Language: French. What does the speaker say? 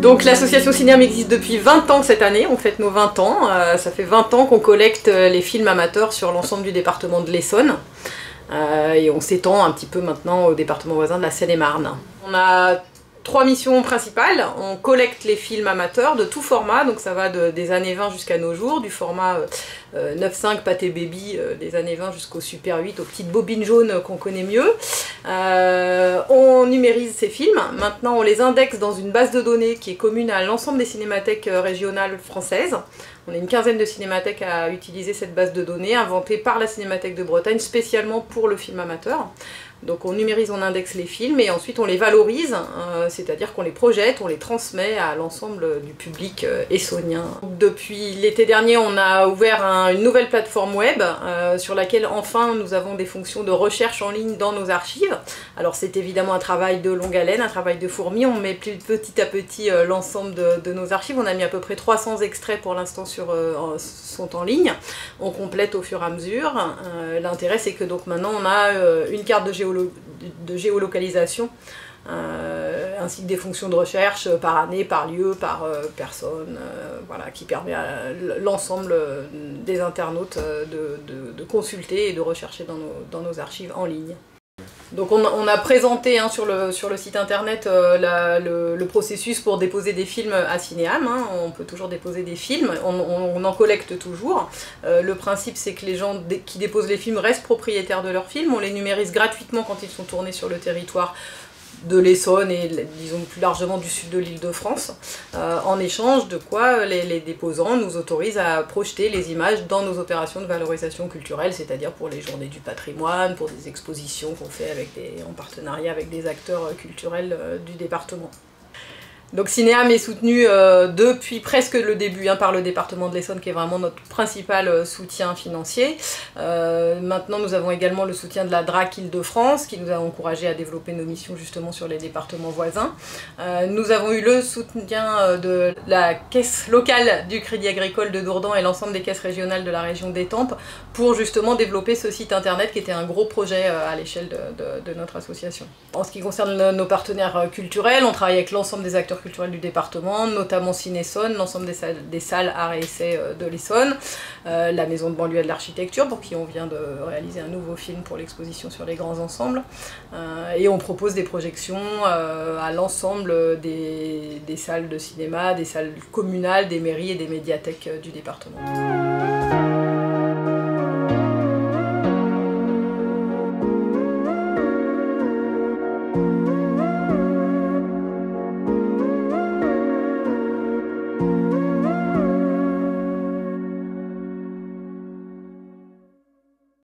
Donc l'association Cinéam existe depuis 20 ans cette année, on fête nos 20 ans. Ça fait 20 ans qu'on collecte les films amateurs sur l'ensemble du département de l'Essonne. Et on s'étend un petit peu maintenant au département voisin de la Seine-et-Marne. On a 3 missions principales. On collecte les films amateurs de tout format, donc ça va des années 20 jusqu'à nos jours, du format 9.5 Pathé Baby des années 20 jusqu'au Super 8, aux petites bobines jaunes qu'on connaît mieux. On numérise ces films. Maintenant on les indexe dans une base de données qui est commune à l'ensemble des cinémathèques régionales françaises. On a une quinzaine de cinémathèques à utiliser cette base de données, inventée par la Cinémathèque de Bretagne spécialement pour le film amateur. Donc on numérise, on indexe les films et ensuite on les valorise, c'est-à-dire qu'on les projette, on les transmet à l'ensemble du public essonnien. Depuis l'été dernier, on a ouvert une nouvelle plateforme web sur laquelle enfin nous avons des fonctions de recherche en ligne dans nos archives. Alors c'est évidemment un travail de longue haleine, un travail de fourmi, on met petit à petit l'ensemble de nos archives. On a mis à peu près 300 extraits pour l'instant sont en ligne, on complète au fur et à mesure. L'intérêt c'est que donc maintenant on a une carte de géolocalisation ainsi que des fonctions de recherche par année, par lieu, par personne, voilà, qui permet à l'ensemble des internautes de consulter et de rechercher dans nos archives en ligne. Donc on a présenté sur le site internet le processus pour déposer des films à Cinéam. On peut toujours déposer des films, on en collecte toujours. Le principe c'est que les gens qui déposent les films restent propriétaires de leurs films, on les numérise gratuitement quand ils sont tournés sur le territoire de l'Essonne et disons plus largement du sud de l'Île-de-France, en échange de quoi les déposants nous autorisent à projeter les images dans nos opérations de valorisation culturelle, c'est-à-dire pour les journées du patrimoine, pour des expositions qu'on fait en partenariat avec des acteurs culturels du département. Donc Cinéam est soutenu depuis presque le début par le département de l'Essonne qui est vraiment notre principal soutien financier. Maintenant nous avons également le soutien de la DRAC Île-de-France qui nous a encouragé à développer nos missions justement sur les départements voisins. Nous avons eu le soutien de la caisse locale du Crédit Agricole de Dourdan et l'ensemble des caisses régionales de la région d'Étampes pour justement développer ce site internet qui était un gros projet à l'échelle de notre association. En ce qui concerne nos partenaires culturels, on travaille avec l'ensemble des acteurs culturels du département, notamment Ciné-Essonne, l'ensemble des salles arts et essais de l'Essonne, la maison de banlieue de l'architecture pour qui on vient de réaliser un nouveau film pour l'exposition sur les grands ensembles, et on propose des projections à l'ensemble des salles de cinéma, des salles communales, des mairies et des médiathèques du département.